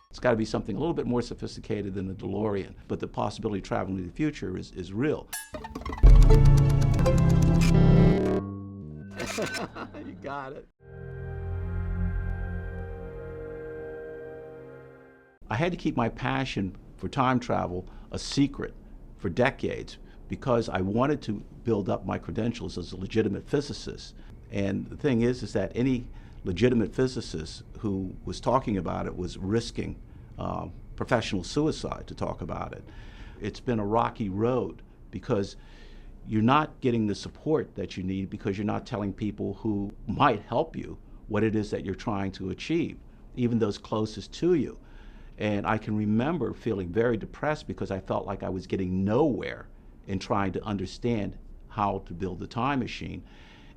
It's got to be something a little bit more sophisticated than the DeLorean, but the possibility of traveling to the future is real. You got it. I had to keep my passion for time travel a secret for decades because I wanted to build up my credentials as a legitimate physicist. And the thing is that any legitimate physicist who was talking about it was risking professional suicide to talk about it. It's been a rocky road because you're not getting the support that you need because you're not telling people who might help you what it is that you're trying to achieve, even those closest to you. And I can remember feeling very depressed because I felt like I was getting nowhere in trying to understand how to build a time machine.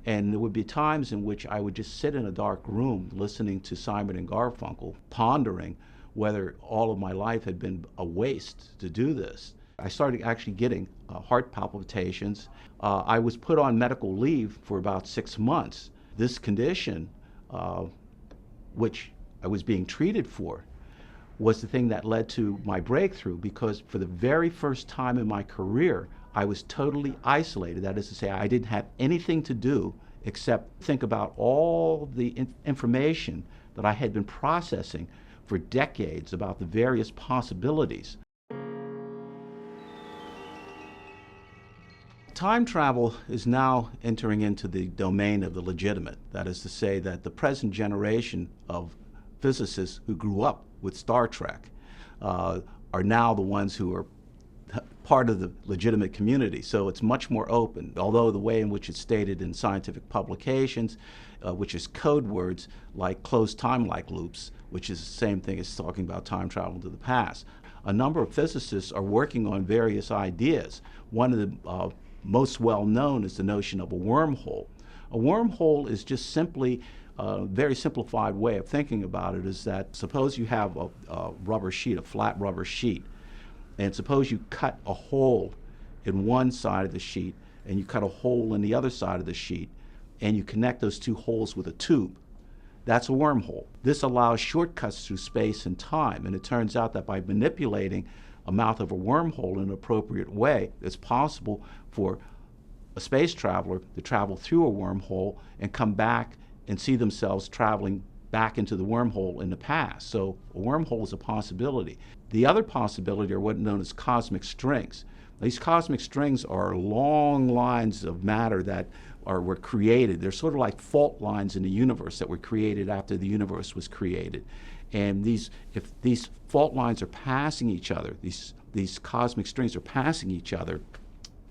And there would be times in which I would just sit in a dark room listening to Simon and Garfunkel, pondering whether all of my life had been a waste to do this. I started actually getting heart palpitations. I was put on medical leave for about 6 months. This condition, which I was being treated for, was the thing that led to my breakthrough, because for the very first time in my career, I was totally isolated. That is to say, I didn't have anything to do except think about all the information that I had been processing for decades about the various possibilities. Time travel is now entering into the domain of the legitimate. That is to say that the present generation of physicists who grew up with Star Trek are now the ones who are part of the legitimate community. So it's much more open, although the way in which it's stated in scientific publications, which is code words like closed time-like loops, which is the same thing as talking about time travel to the past. A number of physicists are working on various ideas. One of the most well-known is the notion of a wormhole. A wormhole is just simply a very simplified way of thinking about it is that suppose you have a rubber sheet, a flat rubber sheet, and suppose you cut a hole in one side of the sheet and you cut a hole in the other side of the sheet and you connect those two holes with a tube. That's a wormhole. This allows shortcuts through space and time, and it turns out that by manipulating a mouth of a wormhole in an appropriate way, it's possible for a space traveler to travel through a wormhole and come back and see themselves traveling back into the wormhole in the past. So a wormhole is a possibility. The other possibility are what are known as cosmic strings. These cosmic strings are long lines of matter that were created. They're sort of like fault lines in the universe that were created after the universe was created. And if these fault lines are passing each other, these cosmic strings are passing each other,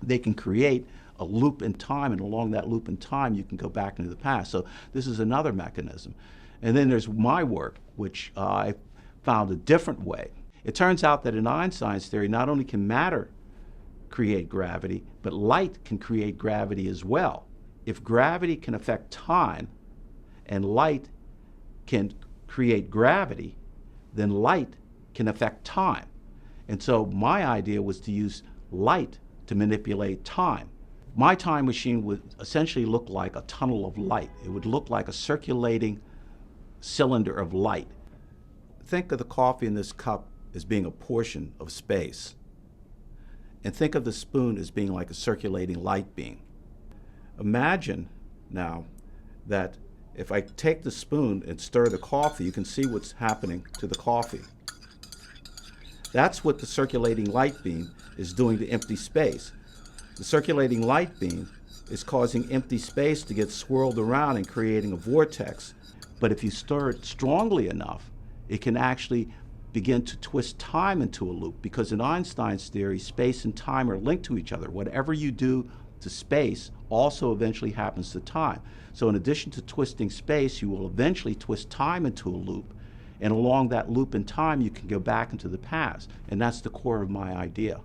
they can create a loop in time, and along that loop in time you can go back into the past. So this is another mechanism. And then there's my work, which I found a different way. It turns out that in Einstein's theory, not only can matter create gravity, but light can create gravity as well. If gravity can affect time and light can create gravity, then light can affect time. And so my idea was to use light to manipulate time. My time machine would essentially look like a tunnel of light. It would look like a circulating cylinder of light. Think of the coffee in this cup as being a portion of space. And think of the spoon as being like a circulating light beam. Imagine now that if I take the spoon and stir the coffee, you can see what's happening to the coffee. That's what the circulating light beam is doing to empty space. The circulating light beam is causing empty space to get swirled around and creating a vortex. But if you stir it strongly enough, it can actually begin to twist time into a loop, because in Einstein's theory, space and time are linked to each other. Whatever you do to space also eventually happens to time. So in addition to twisting space, you will eventually twist time into a loop, and along that loop in time you can go back into the past. And that's the core of my idea.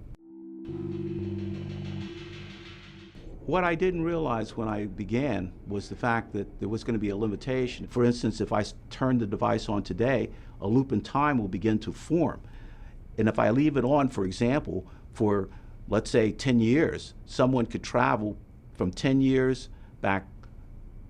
What I didn't realize when I began was the fact that there was going to be a limitation. For instance, if I turn the device on today, a loop in time will begin to form. And if I leave it on, for example, for let's say 10 years, someone could travel from 10 years back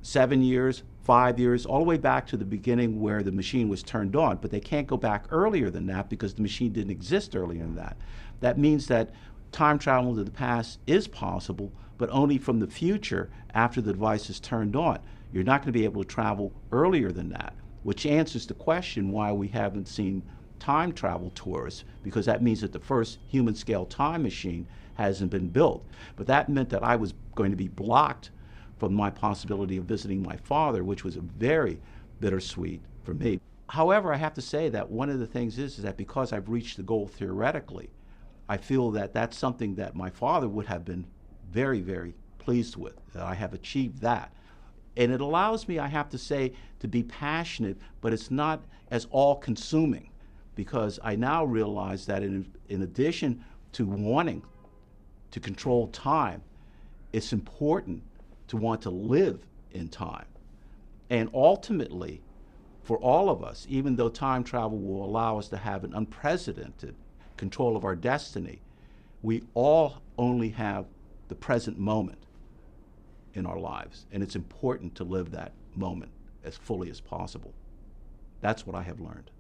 7 years, 5 years, all the way back to the beginning where the machine was turned on, but they can't go back earlier than that because the machine didn't exist earlier than that. That means that time travel to the past is possible, but only from the future after the device is turned on. You're not going to be able to travel earlier than that, which answers the question why we haven't seen time travel tours, because that means that the first human scale time machine hasn't been built. But that meant that I was going to be blocked from my possibility of visiting my father, which was a very bittersweet for me. However, I have to say that one of the things is that because I've reached the goal theoretically, I feel that that's something that my father would have been very, very pleased with, that I have achieved that. And it allows me, I have to say, to be passionate, but it's not as all-consuming, because I now realize that in addition to wanting to control time, it's important to want to live in time. And ultimately, for all of us, even though time travel will allow us to have an unprecedented control of our destiny, we all only have the present moment in our lives, and it's important to live that moment as fully as possible. That's what I have learned.